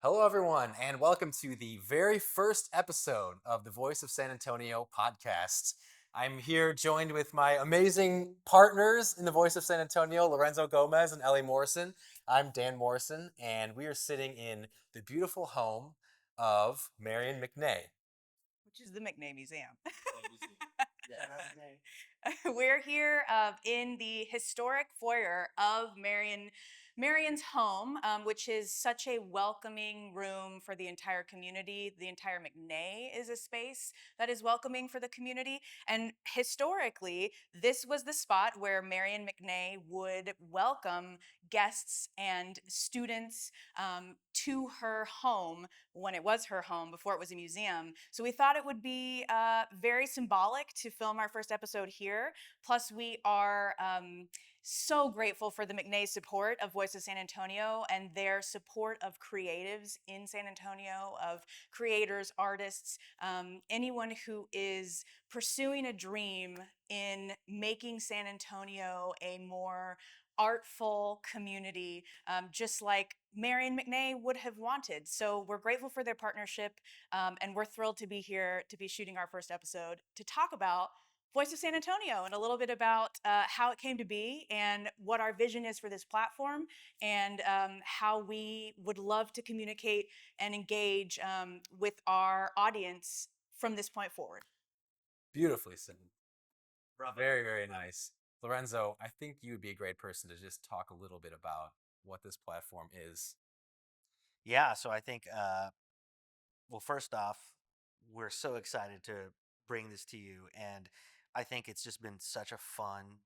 Hello, everyone, and welcome to the very first episode of the Voice of San Antonio podcast. I'm here joined with my amazing partners in the Voice of San Antonio, Lorenzo Gomez and Ellie Morrison. I'm Dan Morrison, and we are sitting in the beautiful home of Marion McNay. Which is the McNay Museum. Yes. We're here in the historic foyer of Marion's home, which is such a welcoming room for the entire community. The entire McNay is a space that is welcoming for the community. And historically, this was the spot where Marion McNay would welcome guests and students to her home when it was her home before it was a museum. So we thought it would be very symbolic to film our first episode here. Plus, we are so grateful for the McNay's support of Voice of San Antonio and their support of creatives in San Antonio, of creators, artists, anyone who is pursuing a dream in making San Antonio a more artful community, just like Marion McNay would have wanted. So we're grateful for their partnership, and we're thrilled to be here to be shooting our first episode to talk about Voice of San Antonio and a little bit about how it came to be and what our vision is for this platform and how we would love to communicate and engage with our audience from this point forward. Beautifully said. Very, very nice. Lorenzo, I think you would be a great person to just talk a little bit about what this platform is. Yeah, so I think, well, first off, we're so excited to bring this to you. And I think it's just been such a fun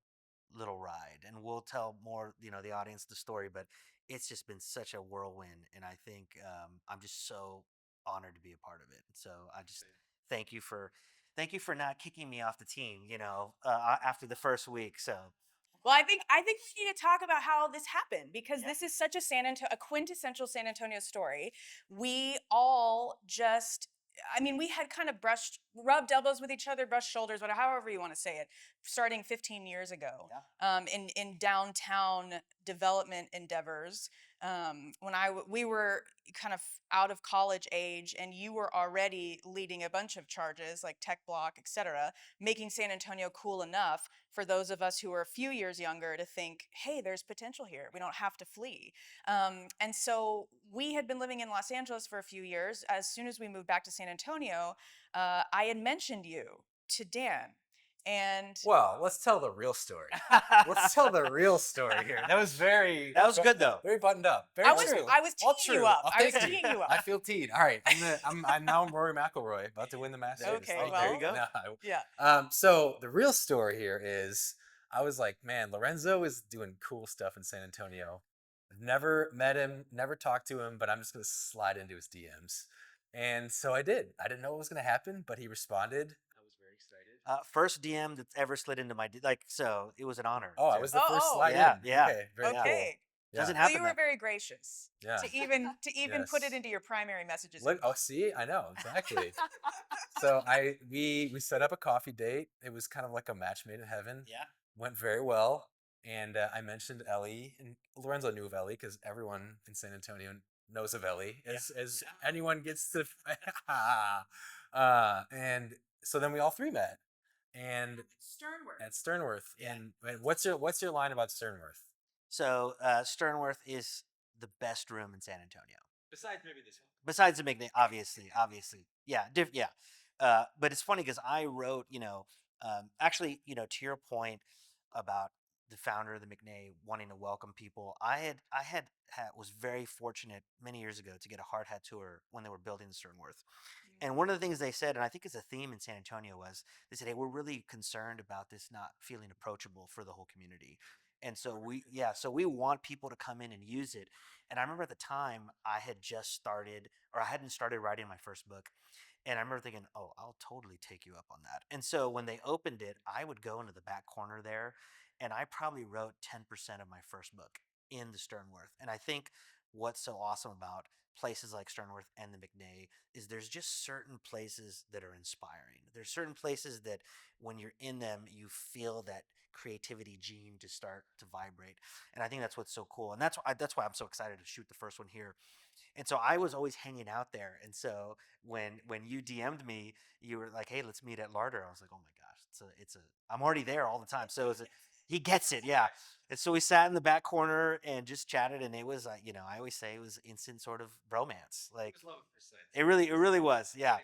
little ride. And we'll tell more, the audience the story, but it's just been such a whirlwind. And I think I'm just so honored to be a part of it. So I just thank you for. Thank you for not kicking me off the team, after the first week. So, Well, I think we need to talk about how this happened because yeah. this is such a quintessential San Antonio story. We all just, I mean, we had kind of rubbed elbows with each other, brushed shoulders, whatever, however you want to say it, starting 15 years ago, in downtown development endeavors. When we were kind of out of college age, and you were already leading a bunch of charges like Tech Block, et cetera, making San Antonio cool enough for those of us who are a few years younger to think, hey, there's potential here. We don't have to flee. And so we had been living in Los Angeles for a few years. As soon as we moved back to San Antonio, I had mentioned you to Dan. And Well, let's tell the real story. Let's tell the real story here. That was That was good though. very buttoned up. Very true. I was All teeing you true. up. Oh, I was thank you. teeing you up. I feel teed. All right, I'm now Rory McIlroy, about to win the Masters. Okay, Thank well, there you go. No, yeah. so the real story here is, I was like, man, Lorenzo is doing cool stuff in San Antonio. I've never met him, never talked to him, but I'm just gonna slide into his DMs. And so I did. I didn't know what was gonna happen, but he responded. I was very excited. First DM that's ever slid into my so it was an honor. Oh, I was the first Oh. slide Yeah, in. yeah. Okay, very cool. Okay. Yeah. Doesn't Well, happen. you were that- very gracious Yeah. to even put Yes. it into your primary messages. Look, oh, see, I know exactly. So we set up a coffee date. It was kind of like a match made in heaven. Yeah. Went very well, and I mentioned Ellie, and Lorenzo knew of Ellie because everyone in San Antonio knows of Ellie, as anyone gets to. And so then we all three met, and Sternewirth. at Sternewirth. Yeah. And what's your line about Sternewirth? So Sternworth is the best room in San Antonio. Besides maybe this one. Besides the McNay, obviously, yeah, yeah. But it's funny because I wrote, actually, to your point about the founder of the McNay wanting to welcome people. Was very fortunate many years ago to get a hard hat tour when they were building the Sternworth. And one of the things they said, and I think it's a theme in San Antonio, was they said, "Hey, we're really concerned about this not feeling approachable for the whole community." And so we want people to come in and use it. And I remember at the time I had just started, or I hadn't started writing my first book. And I remember thinking, oh, I'll totally take you up on that. And so when they opened it, I would go into the back corner there, and I probably wrote 10% of my first book in the Sternworth. And I think what's so awesome about places like Sternworth and the McNay is there's just certain places that are inspiring. There's certain places that when you're in them, you feel that creativity gene to start to vibrate. And I think that's what's so cool. And that's why I'm so excited to shoot the first one here. And so I was always hanging out there. And so when you DM'd me, you were like, "Hey, let's meet at Larder." I was like, "Oh my gosh, it's a I'm already there all the time." So he gets it, yeah. And so we sat in the back corner and just chatted, and it was I always say it was instant sort of bromance. Like it really was, yeah.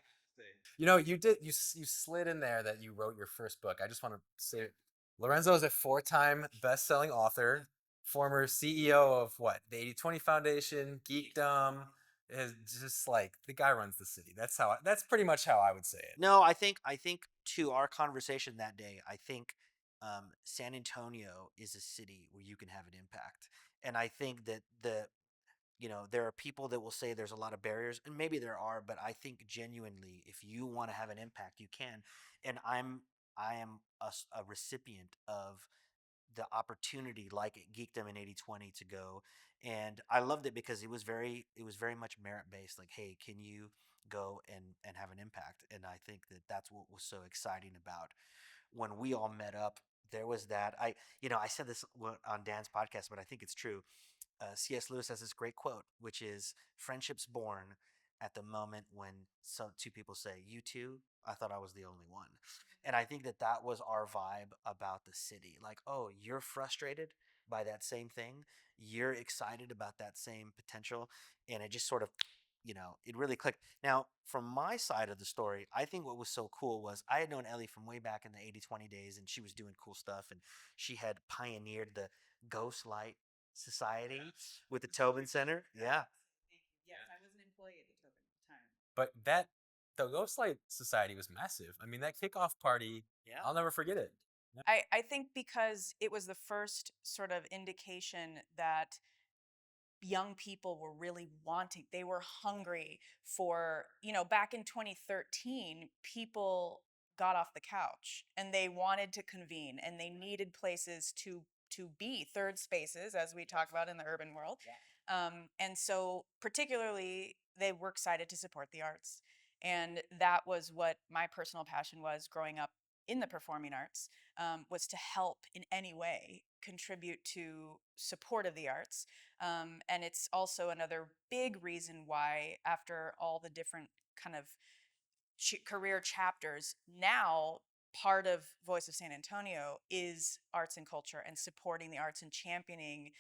You slid in there that you wrote your first book. I just want to say, Lorenzo is a four-time best-selling author, former CEO of what, the 80/20 Foundation, Geekdom. Is just like the guy runs the city. That's pretty much how I would say it. No, I think to our conversation that day, I think San Antonio is a city where you can have an impact, and I think that there are people that will say there's a lot of barriers, and maybe there are, but I think genuinely, if you want to have an impact, you can. And I am a recipient of the opportunity like at Geekdom in 80/20 to go, and I loved it because it was very much merit based, like, hey, can you go and have an impact? And I think that that's what was so exciting about when we all met up. There was that I said this on Dan's podcast, but I think it's true. C.S. Lewis has this great quote, which is friendships born at the moment when two people say, "You too." I thought I was the only one. And I think that that was our vibe about the city. Like, oh, you're frustrated by that same thing. You're excited about that same potential. And it just sort of, it really clicked. Now, from my side of the story, I think what was so cool was I had known Ellie from way back in the 80/20 days, and she was doing cool stuff. And she had pioneered the Ghost Light Society with the Tobin Center. Yeah. Yes, I was an employee at the Tobin at the time. But the Ghostlight Society was massive. I mean, that kickoff party, Yeah. I'll never forget it. I think because it was the first sort of indication that young people were really wanting, they were hungry for, back in 2013, people got off the couch and they wanted to convene and they needed places to be, third spaces, as we talk about in the urban world. And so particularly they were excited to support the arts, and that was what my personal passion was growing up in the performing arts, was to help in any way contribute to support of the arts. And it's also another big reason why, after all the different kind of career chapters, now part of Voice of San Antonio is arts and culture and supporting the arts and championing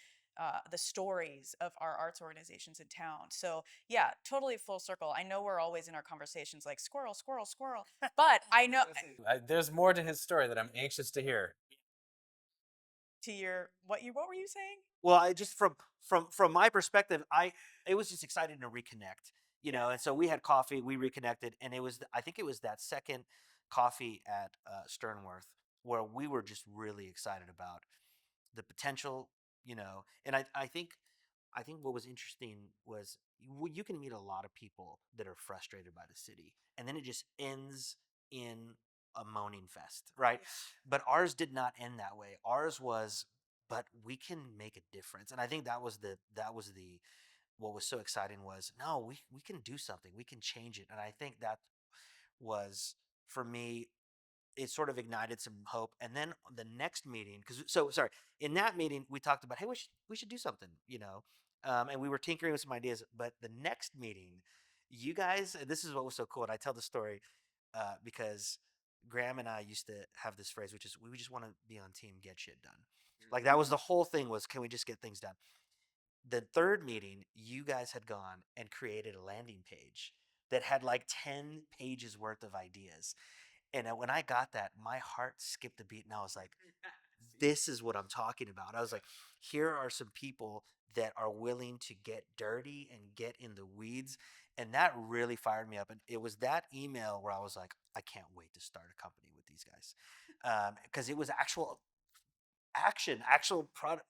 the stories of our arts organizations in town. So yeah, totally full circle. I know we're always in our conversations like squirrel, squirrel, squirrel, but I know There's more to his story that I'm anxious to hear. to your what were you saying? Well, I just from my perspective, it was just exciting to reconnect, and so we had coffee, we reconnected, and I think it was that second coffee at Sternworth where we were just really excited about the potential, and I think what was interesting was you can meet a lot of people that are frustrated by the city, and then it just ends in a moaning fest, right? But ours did not end that way. Ours was, but we can make a difference, and I think that was the what was so exciting was no, we can do something, we can change it, and I think that was for me it sort of ignited some hope. And then the next meeting, because so sorry, in that meeting we talked about, hey, we should do something, and we were tinkering with some ideas. But the next meeting, you guys, this is what was so cool, and I tell the story because Graham and I used to have this phrase, which is we just want to be on team, get shit done. Like that was the whole thing, was can we just get things done? The third meeting, you guys had gone and created a landing page that had like 10 pages worth of ideas. And when I got that, my heart skipped a beat, and I was like, this is what I'm talking about. I was like, here are some people that are willing to get dirty and get in the weeds. And that really fired me up. And it was that email where I was like, I can't wait to start a company with these guys. Because it was actual action, actual product,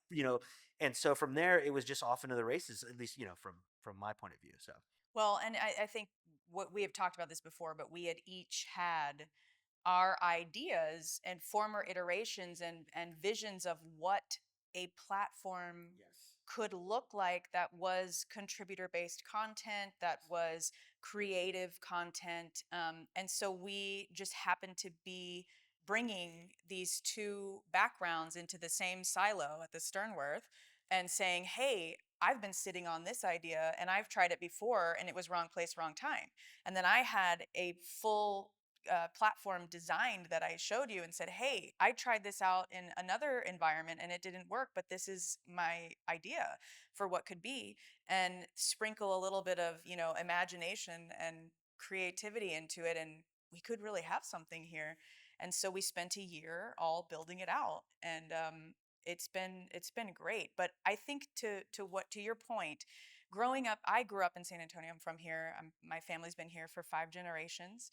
And so from there, it was just off into the races, at least, from my point of view. So, Well, and I think what we have talked about this before, but we had each had our ideas and former iterations and visions of what a platform could look like that was contributor based content, that was creative content. And so we just happened to be bringing these two backgrounds into the same silo at the Sternworth and saying, hey, I've been sitting on this idea and I've tried it before and it was wrong place, wrong time. And then I had a full platform designed that I showed you and said, hey, I tried this out in another environment and it didn't work, but this is my idea for what could be. And sprinkle a little bit of, imagination and creativity into it. And we could really have something here. And so we spent a year all building it out. And it's been great. But I think to your point, growing up, I grew up in San Antonio. I'm from here. My family's been here for 5 generations.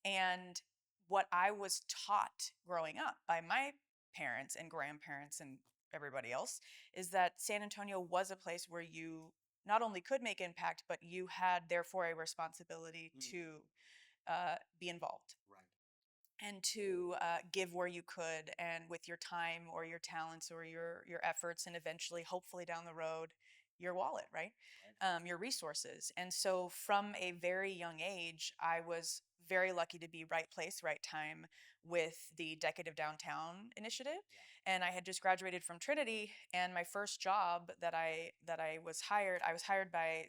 And what I was taught growing up by my parents and grandparents and everybody else is that San Antonio was a place where you not only could make impact, but you had therefore a responsibility to be involved and to give where you could and with your time or your talents or your efforts and eventually hopefully down the road your wallet, right? Your resources. And so from a very young age I was very lucky to be right place right time with the Decade of Downtown initiative. And I had just graduated from Trinity, and my first job that I was hired by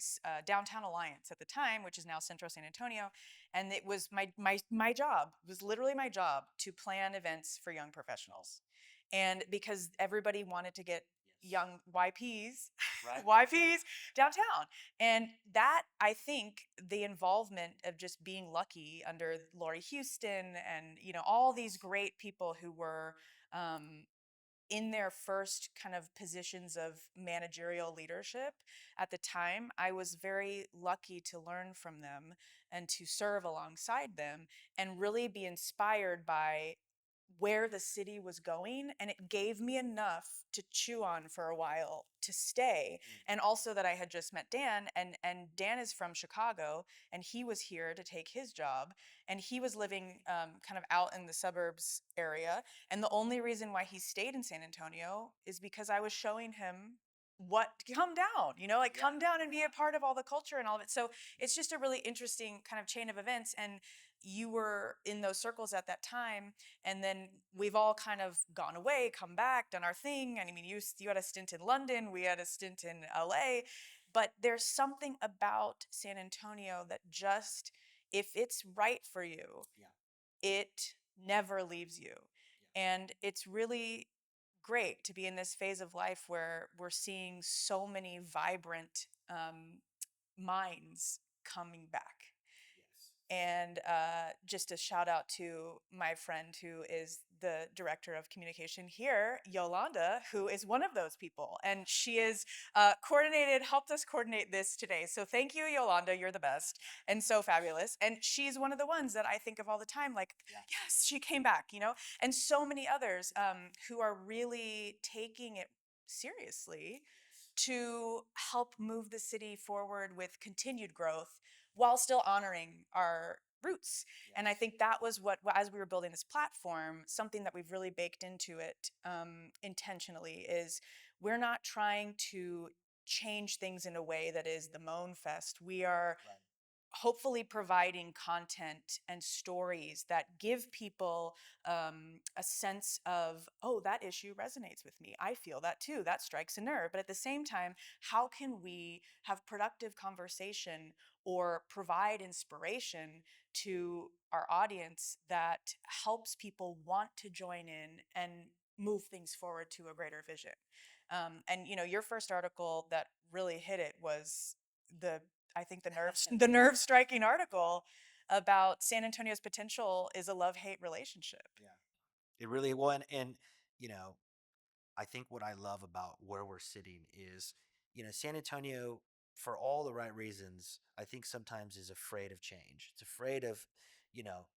Downtown Alliance at the time, which is now Centro San Antonio. And it was my job, it was literally my job to plan events for young professionals. And because everybody wanted to get young YPs YPs downtown. And that, I think, the involvement of just being lucky under Lori Houston and all these great people who were um, in their first kind of positions of managerial leadership at the time, I was very lucky to learn from them and to serve alongside them and really be inspired by where the city was going. And it gave me enough to chew on for a while to stay. And also that I had just met Dan, and Dan is from Chicago, and he was here to take his job, and he was living kind of out in the suburbs area. And the only reason why he stayed in San Antonio is because I was showing him what come down, like come down and be a part of all the culture and all of it. So it's just a really interesting kind of chain of events. And you were in those circles at that time, and then we've all kind of gone away, come back, done our thing. And I mean, you had a stint in London, we had a stint in LA, but there's something about San Antonio that just, if it's right for you, it never leaves you. And it's really great to be in this phase of life where we're seeing so many vibrant minds coming back. And just a shout out to my friend who is the director of communication here, Yolanda, who is one of those people. And she is helped us coordinate this today. So thank you, Yolanda. You're the best and so fabulous. And she's one of the ones that I think of all the time, like, yes, she came back, and so many others who are really taking it seriously to help move the city forward with continued growth while still honoring our roots. And I think that was what, as we were building this platform, something that we've really baked into it intentionally is we're not trying to change things in a way that is the moan fest. We are hopefully providing content and stories that give people a sense of, oh, that issue resonates with me. I feel that too. That strikes a nerve. But at the same time, how can we have productive conversation or provide inspiration to our audience that helps people want to join in and move things forward to a greater vision? And your first article that really hit it was the I think the nerve striking article about San Antonio's potential is a love-hate relationship. It really will. And you know, I think what I love about where we're sitting is, San Antonio, for all the right reasons, I think sometimes is afraid of change. It's afraid of,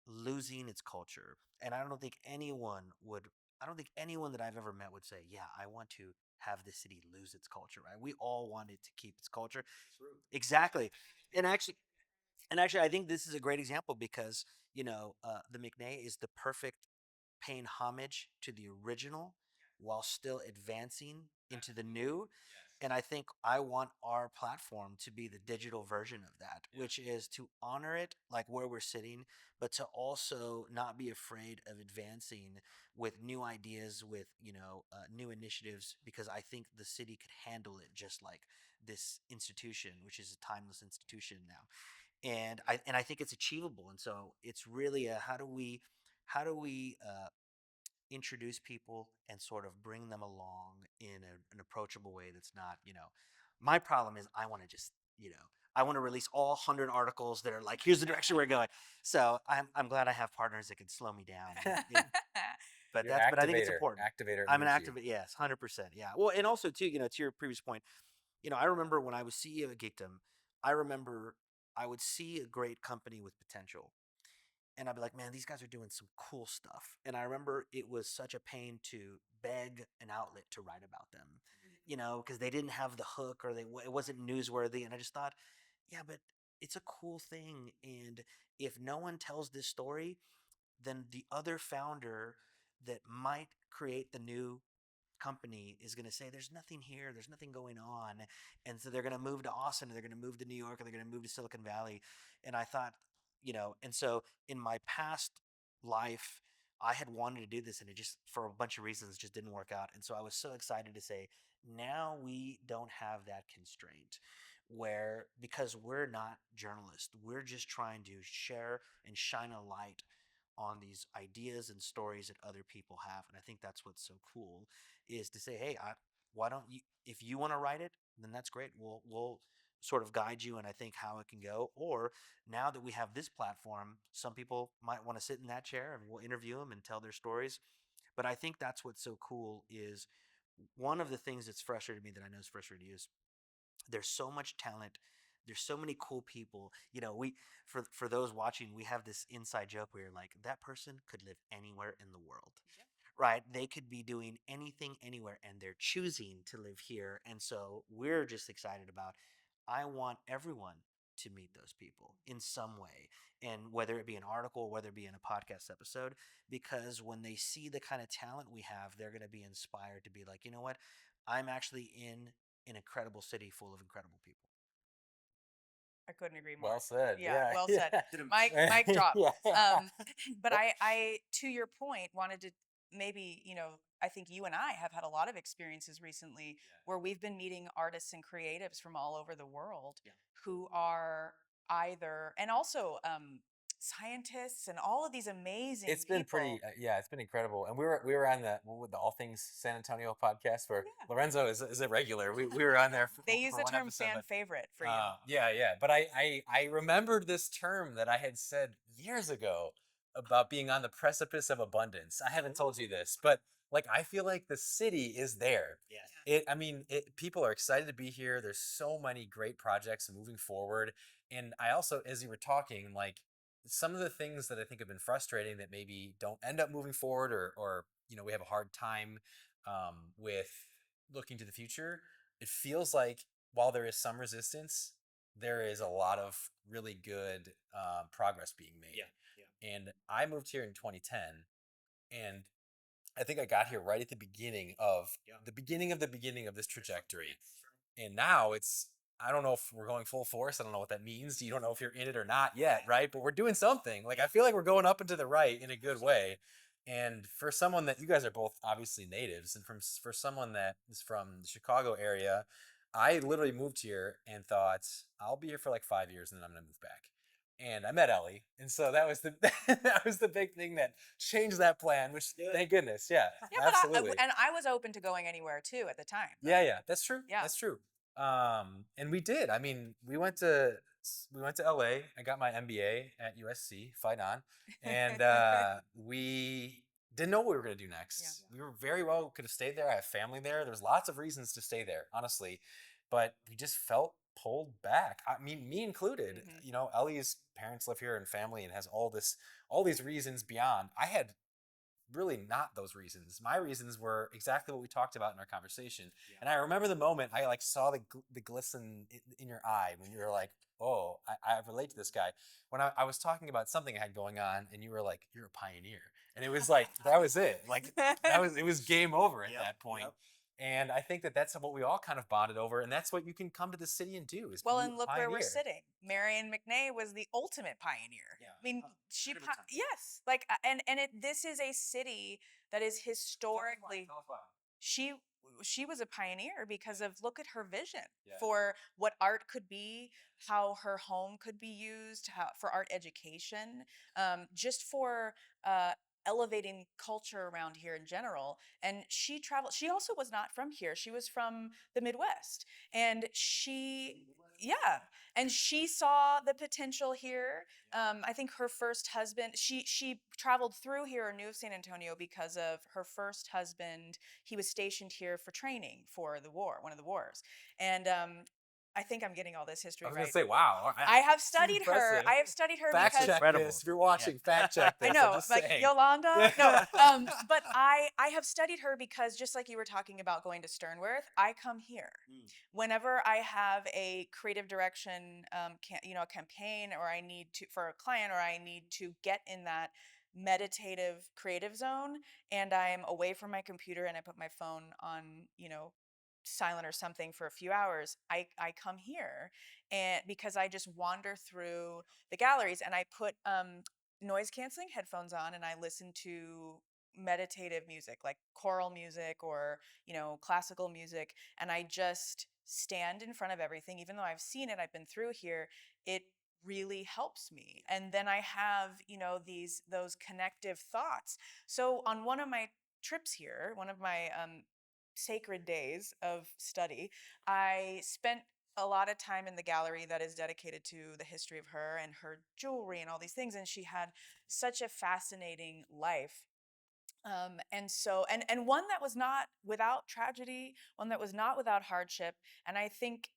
losing its culture. And I don't think anyone that I've ever met would say, yeah, I want to have the city lose its culture, right? We all want it to keep its culture. Exactly. And actually, I think this is a great example because, the McNay is the perfect paying homage to the original while still advancing into the new. And I think I want our platform to be the digital version of that, which is to honor it like where we're sitting, but to also not be afraid of advancing with new ideas, with new initiatives, because I think the city could handle it just like this institution, which is a timeless institution now. And I think it's achievable. And so it's really a how do we introduce people and sort of bring them along in an approachable way that's not, my problem is I want to just, I want to release all 100 articles that are like, here's the direction we're going. So I'm glad I have partners that can slow me down. But Your but I think it's important. activator I'm an moves you. activist. Yes, 100%. Yeah. Well, and also too, to your previous point, I remember when I was CEO at Geekdom, I remember I would see a great company with potential and I'd be like, man, these guys are doing some cool stuff. And I remember it was such a pain to beg an outlet to write about them, because they didn't have the hook or it wasn't newsworthy. And I just thought, yeah, but it's a cool thing. And if no one tells this story, then the other founder that might create the new company is going to say there's nothing here, there's nothing going on, and so they're going to move to Austin, or they're going to move to New York, or they're going to move to Silicon Valley. And I thought, and so in my past life I had wanted to do this, and it just, for a bunch of reasons, just didn't work out. And so I was so excited to say, now we don't have that constraint, where, because we're not journalists, we're just trying to share and shine a light on these ideas and stories that other people have. And I think that's what's so cool, is to say, hey, why don't you, if you want to write it, then that's great. We'll sort of guide you, and I think how it can go. Or now that we have this platform, some people might want to sit in that chair and we'll interview them and tell their stories. But I think that's what's so cool, is one of the things that's frustrated me, that I know is frustrated you, is there's so much talent, there's so many cool people. We, for those watching, we have this inside joke where you're like, that person could live anywhere in the world. Yep. Right, they could be doing anything anywhere, and they're choosing to live here. And so we're just excited about, I want everyone to meet those people in some way, and whether it be an article, whether it be in a podcast episode, because when they see the kind of talent we have, they're going to be inspired to be like, you know what, I'm actually in an incredible city full of incredible people. I couldn't agree more. Well said. Yeah, Yeah. well said. Yeah. Mic drop. Yeah. But Well, I, to your point, wanted to maybe, I think you and I have had a lot of experiences recently where we've been meeting artists and creatives from all over the world Yeah. who are either, and also scientists and all of these amazing it's been people. pretty, yeah, it's been incredible. And we were on the All Things San Antonio podcast, where Yeah. Lorenzo is a regular. We were on there. They use for the one term episode, fan but, favorite for you. Yeah, yeah. But I remembered this term that I had said years ago about being on the precipice of abundance. I haven't told you this, but like, I feel like the city is there. Yes. People are excited to be here. There's so many great projects moving forward. And I also, as you were talking, like, some of the things that I think have been frustrating that maybe don't end up moving forward, or we have a hard time with looking to the future. It feels like, while there is some resistance, there is a lot of really good progress being made. Yeah. Yeah. And I moved here in 2010, and I think I got here right at the beginning of the beginning of this trajectory. And now it's, I don't know if we're going full force. I don't know what that means. You don't know if you're in it or not yet, right? But we're doing something. Like, I feel like we're going up and to the right in a good way. And for someone that, you guys are both obviously natives, and for someone that is from the Chicago area, I literally moved here and thought, I'll be here for like 5 years and then I'm gonna move back. And I met Ellie, and so that was the that was the big thing that changed that plan. Which, thank goodness, yeah, Yeah, absolutely. and I was open to going anywhere too at the time. Yeah, yeah, that's true. Yeah. That's true. And we did. I mean, we went to LA. I got my MBA at USC. Fight on. And we didn't know what we were gonna do next. Yeah. We were very well could have stayed there. I have family there. There's lots of reasons to stay there, honestly, but we just felt pulled back. I mean, me included. Mhm. Ellie's parents live here and family, and has all these reasons beyond. I had really not those reasons. My reasons were exactly what we talked about in our conversation. Yeah. And I remember the moment I like saw the glisten in your eye when you were like, oh, I relate to this guy. When I was talking about something I had going on, and you were like, you're a pioneer. And it was like, that was it. Like, it was game over at that point. Yep. And I think that that's what we all kind of bonded over, and that's what you can come to the city and do is Well, be and a look where we're pioneer. sitting. Marion McNay was the ultimate pioneer. Yeah. I mean, Oh, she 100%. yes, like this is a city that is historically she she was a pioneer because of look at her vision for what art could be, how her home could be used, how for art education, just for uh, elevating culture around here in general. And she traveled. She also was not from here. She was from the Midwest, and yeah, and she saw the potential here. I think her first husband, she traveled through here or knew of San Antonio because of her first husband. He was stationed here for training for the war, one of the wars. And I think I'm getting all this history I was gonna right. say, wow, I have it's studied her. impressive. I have studied her Fact because check Incredible. this. If you're watching, fact check this. I know, I'm just like saying. Yolanda. No, but I have studied her because just like you were talking about going to Sternewirth, I come here whenever I have a creative direction, a campaign, or I need to for a client, or I need to get in that meditative creative zone, and I'm away from my computer and I put my phone on, silent or something for a few hours. I come here and because I just wander through the galleries and I put noise canceling headphones on and I listen to meditative music like choral music or classical music, and I just stand in front of everything. Even though I've seen it, I've been through here, it really helps me. And then I have those connective thoughts. So on one of my trips here, one of my sacred days of study, I spent a lot of time in the gallery that is dedicated to the history of her and her jewelry and all these things. And she had such a fascinating life. And one that was not without tragedy, one that was not without hardship. And I think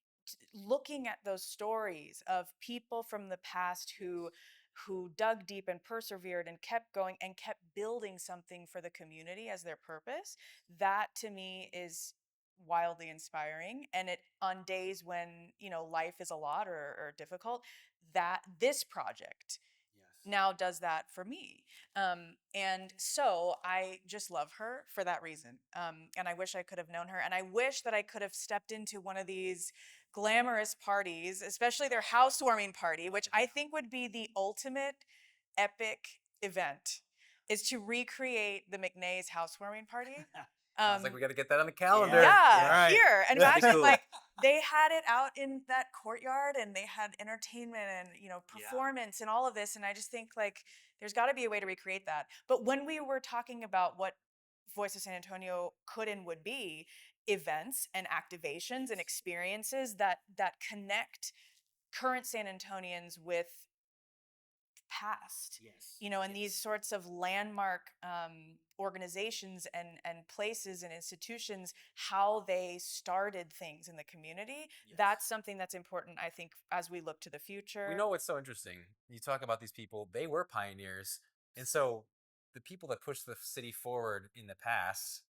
looking at those stories of people from the past who dug deep and persevered and kept going and kept building something for the community as their purpose, that to me is wildly inspiring. And it on days when life is a lot or difficult, that this project now does that for me. And so I just love her for that reason. And I wish I could have known her. And I wish that I could have stepped into one of these glamorous parties, especially their housewarming party, which I think would be the ultimate epic event, is to recreate the McNay's housewarming party. Sounds like we got to get that on the calendar. Yeah, All right. here. And That'd be imagine cool. like they had it out in that courtyard and they had entertainment and performance and all of this. And I just think like there's got to be a way to recreate that. But when we were talking about what Voice of San Antonio could and would be, events and activations and experiences that connect current San Antonians with past, and these sorts of landmark organizations and places and institutions, how they started things in the community. That's something that's important, I think, as we look to the future. We know what's so interesting. You talk about these people, they were pioneers. And so the people that pushed the city forward in the past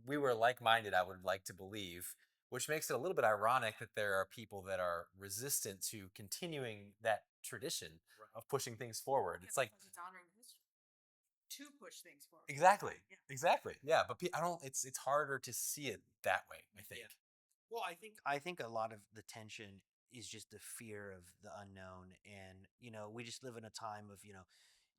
we were like-minded, I would like to believe, which makes it a little bit ironic that there are people that are resistant to continuing that tradition of pushing things forward. It's like it's honoring history to push things forward. exactly, exactly, yeah. But I don't. It's harder to see it that way, I think. Well, I think a lot of the tension is just the fear of the unknown, and we just live in a time of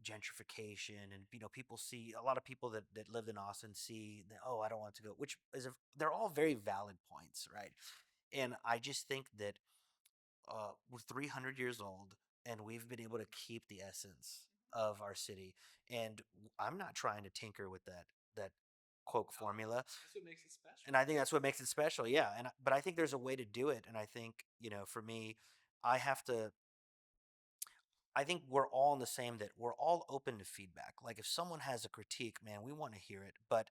gentrification, and people see a lot of people that lived in Austin see that, oh, I don't want to go, which is they're all very valid points, right? And I just think that we're 300 years old and we've been able to keep the essence of our city, and I'm not trying to tinker with that quote formula. That's what makes it special. And I think that's what makes it special. Yeah. But I think there's a way to do it. And I think, for me, I have to, I think we're all in the same, that we're all open to feedback. Like if someone has a critique, man, we want to hear it. But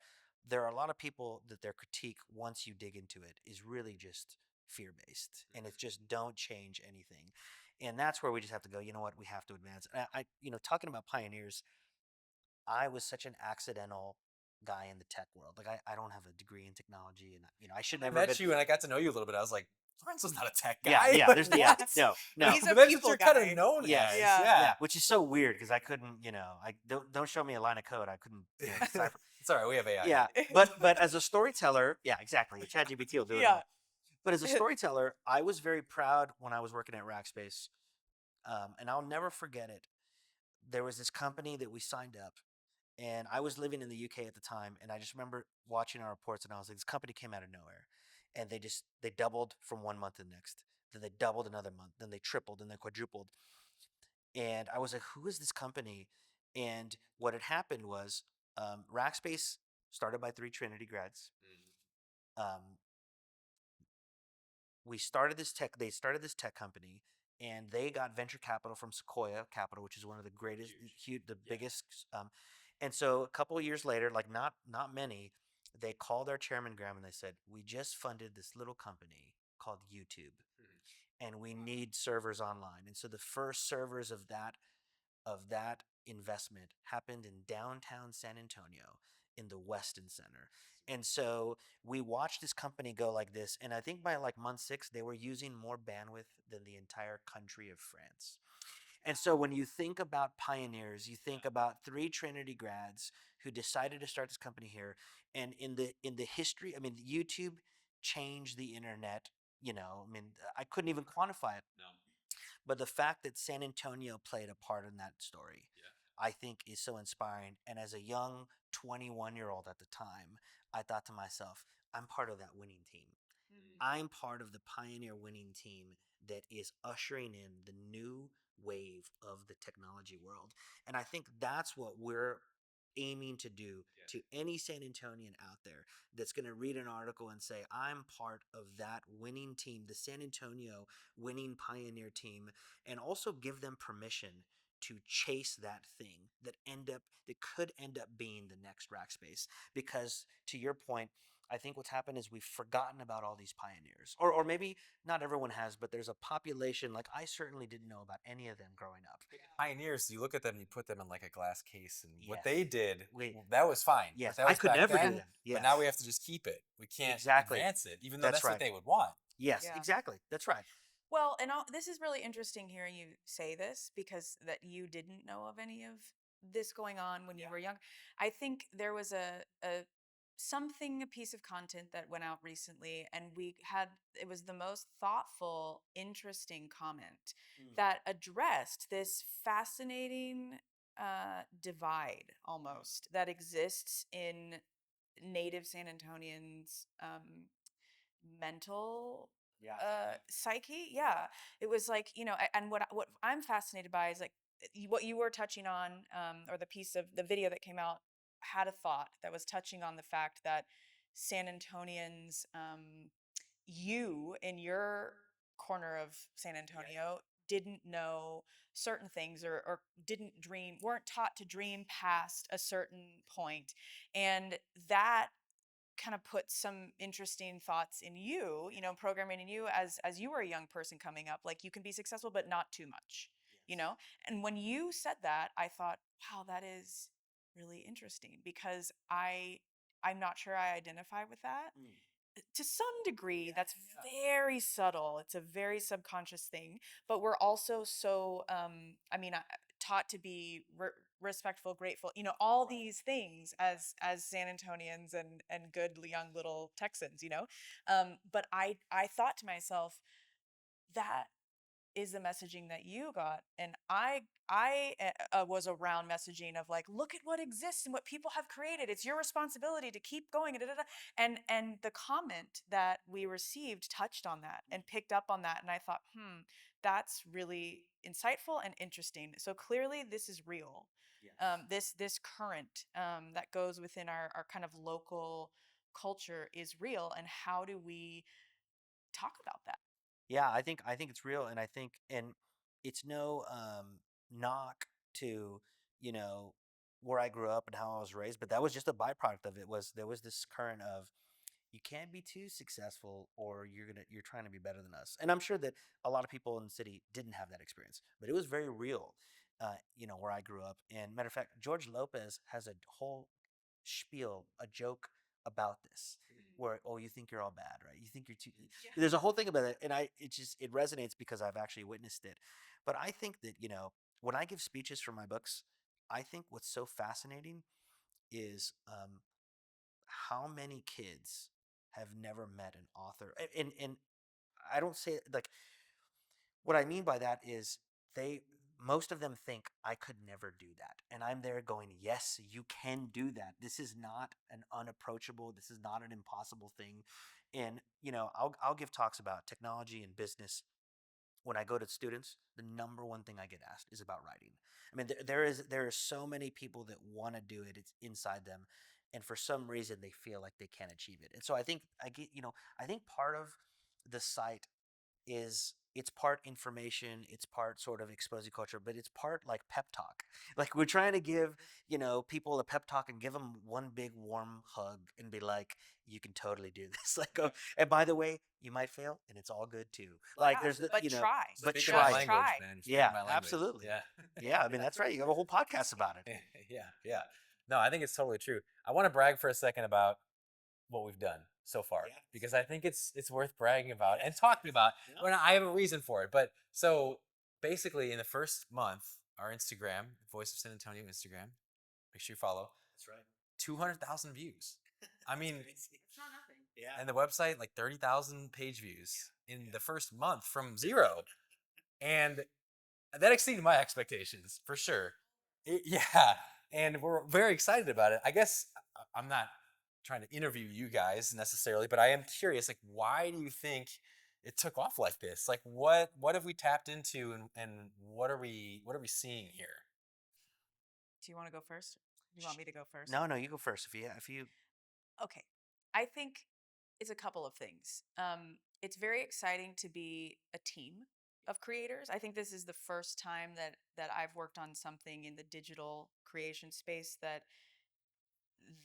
there are a lot of people that their critique, once you dig into it, is really just fear based. And it's just don't change anything. And that's where we just have to go, you know what, we have to advance. And talking about pioneers, I was such an accidental guy in the tech world. Like I don't have a degree in technology, and I should I never met you and I got to know you a little bit. I was like, Lorenzo's not a tech guy. Yeah, Like, there's what? no. He's a But that's people what you're kind guy. of known Yeah. as. Yeah. Which is so weird because I couldn't, I don't show me a line of code. I couldn't decipher. It's all right. We have AI Yeah, now. but as a storyteller, yeah, exactly. ChatGPT will do it Yeah. all. But as a storyteller, I was very proud when I was working at Rackspace, and I'll never forget it. There was this company that we signed up, and I was living in the UK at the time, and I just remember watching our reports, and I was like, this company came out of nowhere, and they doubled from one month to the next. Then they doubled another month. Then they tripled, and then quadrupled. And I was like, who is this company? And what had happened was Rackspace started by three Trinity grads. Um, they started this tech company, and they got venture capital from Sequoia Capital, which is one of the greatest, huge, the biggest. And so a couple of years later, like not many, they called our chairman Graham and they said, we just funded this little company called YouTube, and we need servers online. And so the first servers of that investment happened in downtown San Antonio in the Weston Center. And so we watched this company go like this. And I think by like month 6, they were using more bandwidth than the entire country of France. And so when you think about pioneers, you think about three Trinity grads who decided to start this company here. And in the history, I mean, YouTube changed the internet. I mean, I couldn't even quantify it. But the fact that San Antonio played a part in that story, I think is so inspiring. And as a young 21-year-old at the time, I thought to myself, I'm part of that winning team. I'm part of the pioneer winning team that is ushering in the new wave of the technology world. And I think that's what we're aiming to do to any San Antonian out there that's going to read an article and say, I'm part of that winning team, the San Antonio winning pioneer team, and also give them permission to chase that thing that could end up being the next Rackspace. Because to your point, I think what's happened is we've forgotten about all these pioneers. Or maybe not everyone has, but there's a population, like I certainly didn't know about any of them growing up. Pioneers, you look at them, you put them in like a glass case, and what Yes. they did, that was fine. Yes, That I was could back never do then. that. But now we Yes. have to just keep it. We can't Exactly. advance it, even though That's that's what right. they would want. Yes, Yeah. exactly. That's right. Well, and this is really interesting hearing you say this because that you didn't know of any of this going on when you were young. I think there was a piece of content that went out recently, and it was the most thoughtful, interesting comment that addressed this fascinating divide almost that exists in native San Antonians' mental Yeah. psyche. Yeah, it was like, and what I'm fascinated by is like what you were touching on, or the piece of the video that came out had a thought that was touching on the fact that San Antonians, you in your corner of San Antonio didn't know certain things, or weren't taught to dream past a certain point, and that kind of put some interesting thoughts in you, programming in you as you were a young person coming up, like you can be successful but not too much. And when you said that, I thought, wow, that is really interesting, because I'm not sure I identify with that to some degree. That's very subtle. It's a very subconscious thing, but we're also so taught to be respectful, grateful, all these things as San Antonians and good young little Texans. But I thought to myself, that is the messaging that you got, and I was around messaging of like, look at what exists and what people have created, it's your responsibility to keep going, da, da, da. And the comment that we received touched on that and picked up on that, and I thought, that's really insightful and interesting. So clearly this is real. This current, that goes within our kind of local culture is real, and how do we talk about that? Yeah, I think it's real, and it's no knock to you know where I grew up and how I was raised, but that was just a byproduct of it. Was there was this current of you can't be too successful or you're trying to be better than us. And I'm sure that a lot of people in the city didn't have that experience, but it was very real. Where I grew up. And matter of fact, George Lopez has a whole spiel, a joke about this, where you think you're all bad, right? You think you're too. There's a whole thing about it, and it resonates because I've actually witnessed it. But I think that when I give speeches for my books, I think what's so fascinating is how many kids have never met an author? And I don't say like what I mean by that is they most of them think I could never do that. And I'm there going, "Yes, you can do that. This is not an unapproachable, this is not an impossible thing." And I'll give talks about technology and business. When I go to students, the number one thing I get asked is about writing. I mean, there are so many people that want to do it. It's inside them, and for some reason they feel like they can't achieve it. And so I think part of the site is it's part information, it's part sort of exposing culture, but it's part like pep talk. Like we're trying to give, people a pep talk and give them one big warm hug and be like, you can totally do this. Like, oh, and by the way, you might fail and it's all good too. Like Yeah, there's the, but try. but Speaking my try Just it. language, try. man. Yeah, Speaking my language. absolutely. Yeah. Yeah, I mean, that's right. You have a whole podcast about it. Yeah. No, I think it's totally true. I want to brag for a second about what we've done so far Yes. because I think it's worth bragging about and talking about. Yeah. Well, I have a reason for it, but so basically in the first month, our Instagram, Voice of San Antonio Instagram, make sure you follow. That's right. 200,000 views. I mean, It's not nothing. Yeah. and the website like 30,000 page views in the first month from zero, and that exceeded my expectations for sure. Yeah, and we're very excited about it. I guess I'm not trying to interview you guys necessarily, but I am curious. Like, why do you think it took off like this? Like, what have we tapped into, and what are we seeing here? Do you want to go first? Do you want me to go first? No, you go first. If you Okay. I think it's a couple of things. It's very exciting to be a team of creators. I think this is the first time that I've worked on something in the digital creation space that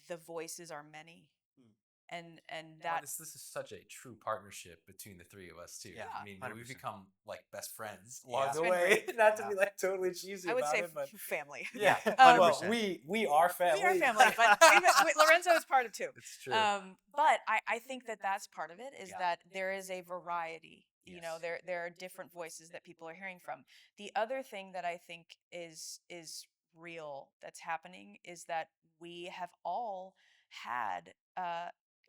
the voices are many, Hmm. and Well, that this is such a true partnership between the three of us too. Yeah, I mean, we've 100%. become like best friends Yeah. along It's the been way. great. Not to Yeah. be like totally cheesy I would about say it, but family. yeah, Um, well, 100%. we are family. We are family, but even, Lorenzo is part of too. It's true. But I think that that's part of it is Yeah. that there is a variety. You know, Yes. there are different voices that people are hearing from. The other thing that I think is real that's happening is that we have all had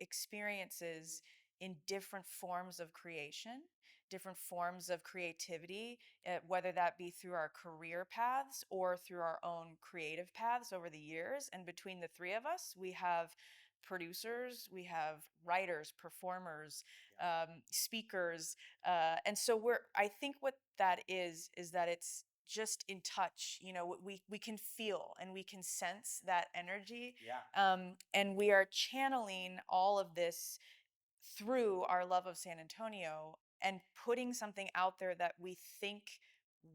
experiences in different forms of creation, different forms of creativity, whether that be through our career paths or through our own creative paths over the years. And between the three of us, we have producers, we have writers, performers, speakers, and so we're. I think what that is that it's just in touch. You know, we can feel and we can sense that energy, Yeah. and we are channeling all of this through our love of San Antonio and putting something out there that we think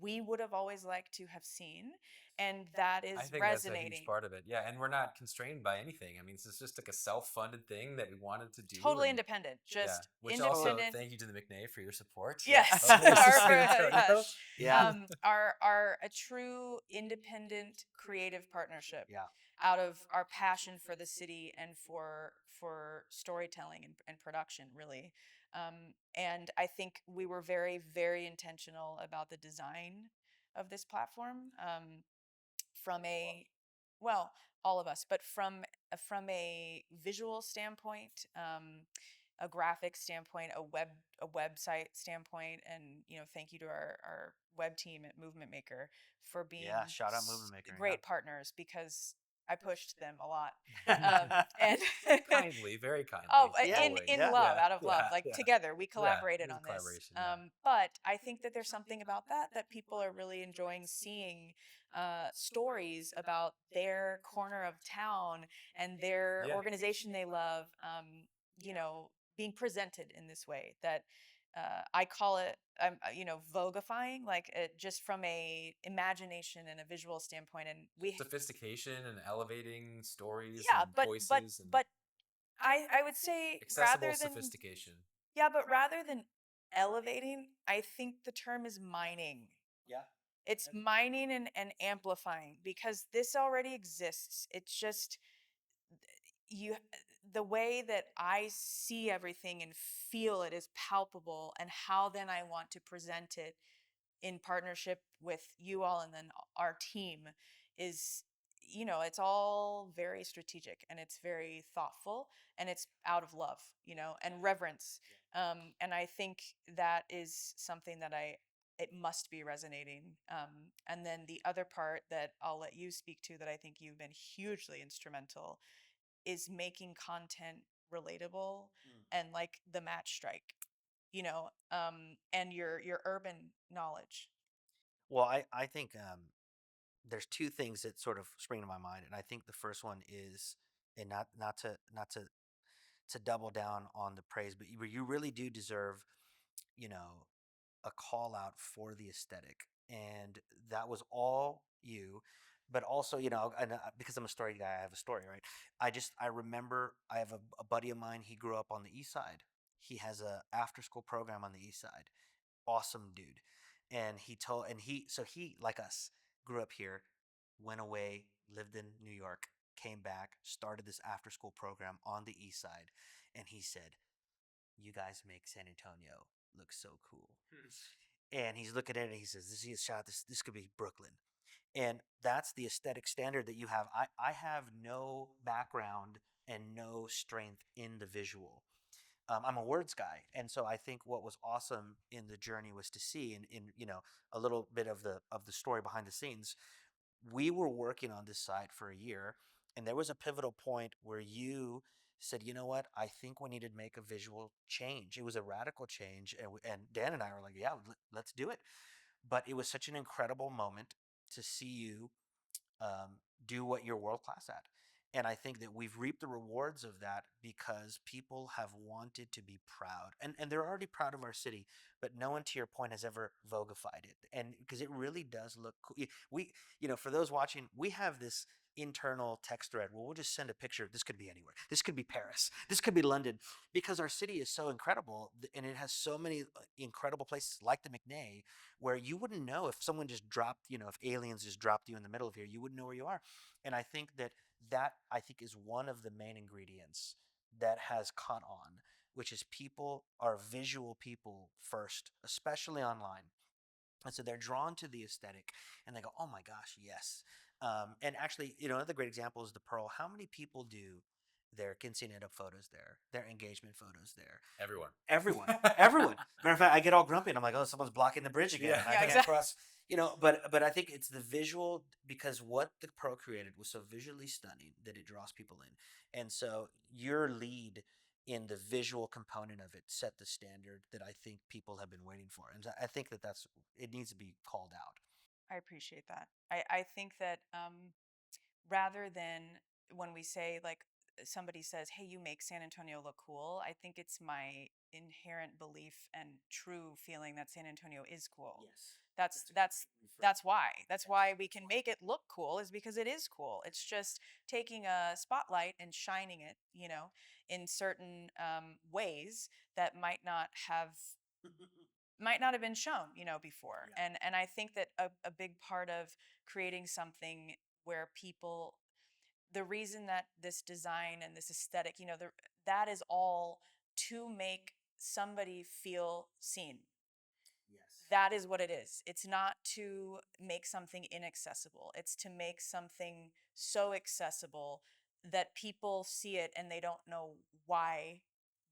we would have always liked to have seen, and that I is think that's a huge resonating. part of it. Yeah, and we're not constrained by anything. I mean, this is just like a self-funded thing that we wanted to do. Totally and, independent, yeah, just which also independent. thank you to the McNay for your support. Yes, of Voice of our, San Antonio. yes. Yeah. Our a true independent creative partnership Yeah. out of our passion for the city and for storytelling and production, really. And I think we were very, very intentional about the design of this platform, from a, well, all of us, but from a visual standpoint, a graphic standpoint, a website standpoint, and thank you to our web team at Movement Maker for being Yeah, shout out Movement Maker, great partners, because I pushed them a lot, yeah. and Kindly, very kindly. oh, Yeah, in always. love, yeah, out of love, like yeah. together we Yeah, collaborated it was on a this. collaboration, yeah. But I think that there's something about that people are really enjoying seeing, stories about their corner of town and their Yeah. organization they love, being presented in this way that. I call it, voguifying, like just from a imagination and a visual standpoint, and we, Sophistication and elevating stories yeah, and but voices and but I would say accessible sophistication. rather than elevating, I think the term is mining. Yeah. It's mining and amplifying, because this already exists. It's just you the way that I see everything and feel it is palpable, and how then I want to present it in partnership with you all and then our team is it's all very strategic and it's very thoughtful and it's out of love, and reverence. And I think that is something that it must be resonating. And then the other part that I'll let you speak to that I think you've been hugely instrumental is making content relatable and like the match strike, and your urban knowledge. Well, I think there's two things that sort of spring to my mind, and I think the first one is, and not to double down on the praise, but you really do deserve, you know, a call out for the aesthetic, and that was all you. But also, and because I'm a story guy, I have a story, right? I remember I have a buddy of mine. He grew up on the east side. He has a after school program on the east side. Awesome dude. And he like us grew up here, went away, lived in New York, came back, started this after school program on the east side, and he said, "You guys make San Antonio look so cool." And he's looking at it and he says, "This is a shot. This could be Brooklyn." And that's the aesthetic standard that you have. I have no background and no strength in the visual. I'm a words guy, and so I think what was awesome in the journey was to see in a little bit of the story behind the scenes. We were working on this site for a year, and there was a pivotal point where you said, "You know what? I think we need to make a visual change." It was a radical change, and Dan and I were like, "Yeah, let's do it." But it was such an incredible moment to see you do what you're world class at. And I think that we've reaped the rewards of that because people have wanted to be proud. And they're already proud of our city, but no one, to your point, has ever vogified it. And because it really does look cool. For those watching, we have this internal text thread where we'll just send a picture. This could be anywhere. This could be Paris. This could be London, because our city is so incredible and it has so many incredible places like the McNay where you wouldn't know if someone just dropped, if aliens just dropped you in the middle of here, you wouldn't know where you are. And I think that I think is one of the main ingredients that has caught on, which is people are visual people first, especially online. And so they're drawn to the aesthetic and they go, "Oh my gosh, yes." And actually, another great example is the Pearl. How many people do their quinceanera photos there, their engagement photos there? Everyone. Everyone, everyone. Matter of fact, I get all grumpy and I'm like, "Oh, someone's blocking the bridge again." Yeah. And I Yeah, can't exactly. cross. But I think it's the visual, because what the Pearl created was so visually stunning that it draws people in. And so your lead in the visual component of it set the standard that I think people have been waiting for, and I think that's it needs to be called out. I appreciate that. I think that rather than when we say like somebody says, "Hey, you make San Antonio look cool," I think it's my inherent belief and true feeling that San Antonio is cool. Yes, That's that's a that's great reframe. that's why. That's Yes, why we can make it look cool is because it is cool. It's just taking a spotlight and shining it, in certain ways that might not have been shown, before. yeah, And I think that a big part of creating something where people, the reason that this design and this aesthetic, that is all to make somebody feel seen. yes, That is what it is. It's not to make something inaccessible. It's to make something so accessible that people see it and they don't know why,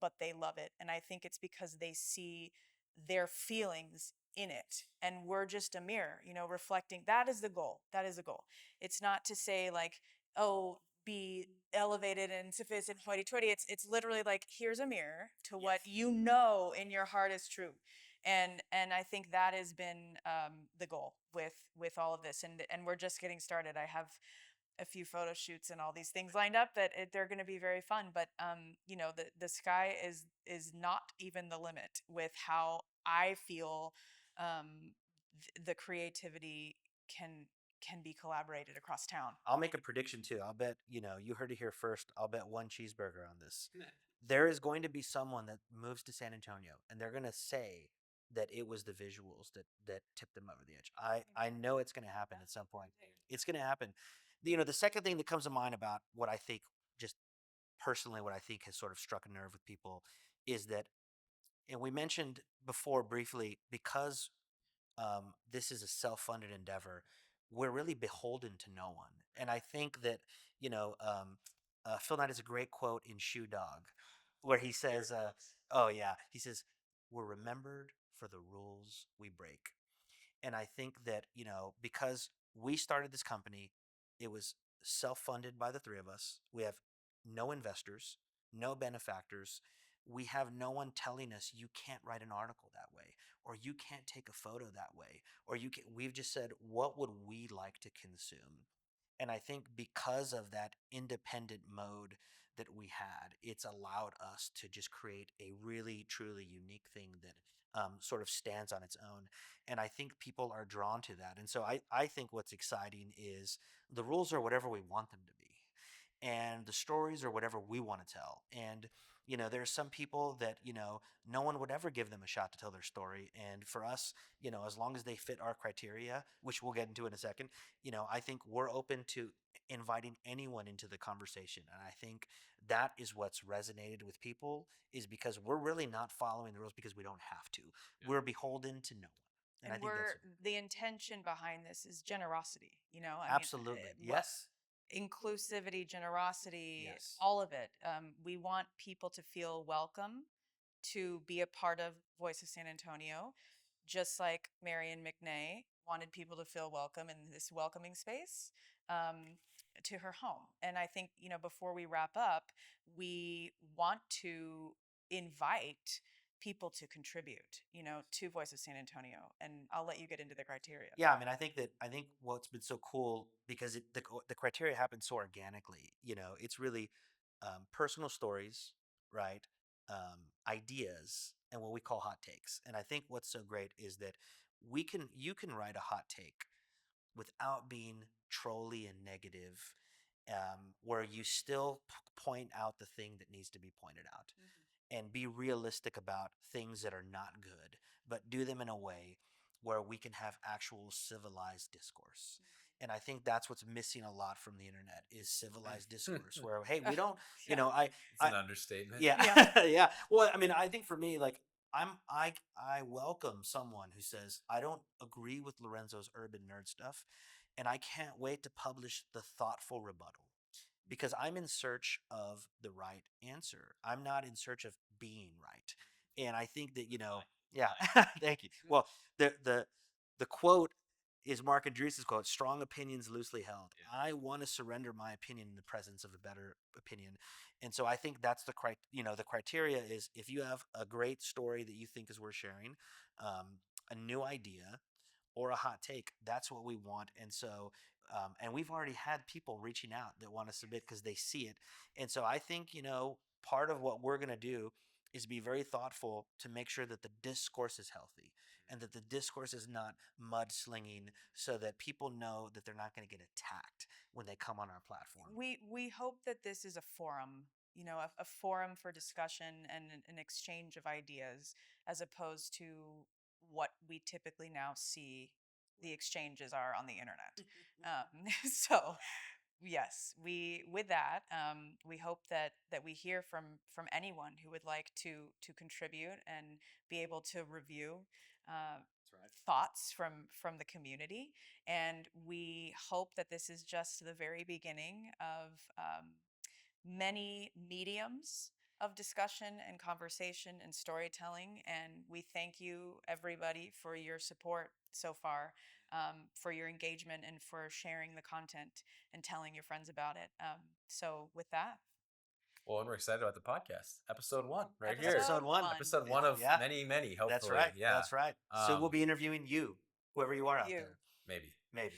but they love it. And I think it's because they see their feelings in it. And we're just a mirror, reflecting. That is the goal. That is the goal. It's not to say like, oh, be elevated and sophisticated and hoity-toity. It's literally like, here's a mirror to what yes. you know in your heart is true. And I think that has been the goal with all of this, and we're just getting started. I have a few photo shoots and all these things lined up that they're going to be very fun. But the sky is not even the limit with how I feel. The creativity can be collaborated across town. I'll make a prediction too. I'll bet, you heard it here first. I'll bet one cheeseburger on this. There is going to be someone that moves to San Antonio and they're going to say that it was the visuals that tipped them over the edge. I know it's going to happen at some point. It's going to happen. The second thing that comes to mind about what I think, just personally, what I think has sort of struck a nerve with people is that, and we mentioned before briefly, because this is a self-funded endeavor, we're really beholden to no one. And I think that, you know, Phil Knight has a great quote in Shoe Dog where he says, oh, yeah, he says, we're remembered for the rules we break. And I think that, because we started this company, it was self funded by the three of us. We have no investors, no benefactors. We have no one telling us you can't write an article that way, or you can't take a photo that way, or we've just said, what would we like to consume? And I think because of that independent mode that we had, it's allowed us to just create a really, truly unique thing that sort of stands on its own. And I think people are drawn to that. And so I think what's exciting is the rules are whatever we want them to be, and the stories are whatever we want to tell. And there's some people that no one would ever give them a shot to tell their story. And for us, as long as they fit our criteria, which we'll get into in a second, I think we're open to inviting anyone into the conversation. And I think that is what's resonated with people, is because we're really not following the rules because we don't have to. Yeah. We're beholden to no one. And I think that's the intention behind this is generosity. absolutely. Yes. Inclusivity, generosity, Yes. all of it. We want people to feel welcome to be a part of Voice of San Antonio, just like Marion McNay wanted people to feel welcome in this welcoming space to her home. And I think, before we wrap up, we want to invite people to contribute, to Voice of San Antonio. And I'll let you get into the criteria. Yeah, I mean, I think what's been so cool, because the criteria happens so organically. It's really personal stories, right? Ideas, and what we call hot takes. And I think what's so great is that you can write a hot take without being trolly and negative, where you still point out the thing that needs to be pointed out, and be realistic about things that are not good, but do them in a way where we can have actual civilized discourse. And I think that's what's missing a lot from the internet, is civilized discourse where, hey, we don't, Yeah. It's an understatement. yeah, Yeah. yeah. Well, I mean, I think for me, like, I welcome someone who says, I don't agree with Lorenzo's urban nerd stuff, and I can't wait to publish the thoughtful rebuttal, because I'm in search of the right answer. I'm not in search of being right. And I think that, yeah, thank you. Well, the quote is Mark Andreessen' quote: "Strong opinions loosely held." Yeah. I want to surrender my opinion in the presence of a better opinion. And so I think that's the criteria is, if you have a great story that you think is worth sharing, a new idea, or a hot take, that's what we want. And so, and we've already had people reaching out that want to submit because they see it. And so I think, part of what we're going to do is be very thoughtful to make sure that the discourse is healthy, and that the discourse is not mudslinging, so that people know that they're not going to get attacked when they come on our platform. We hope that this is a forum, a forum for discussion and an exchange of ideas, as opposed to what we typically now see the exchanges are on the internet. So yes, we with that, we hope that we hear from anyone who would like to contribute and be able to review thoughts from the community. And we hope that this is just the very beginning of many mediums of discussion and conversation and storytelling. And we thank you, everybody, for your support so far, for your engagement, and for sharing the content and telling your friends about it. So with that, Well, and we're excited about the podcast. Episode 1, right episode here. Episode 1. Episode 1 of Yeah. many, many, hopefully. That's right. Yeah. That's right. So we'll be interviewing you, whoever you are out you. there. Maybe. Maybe.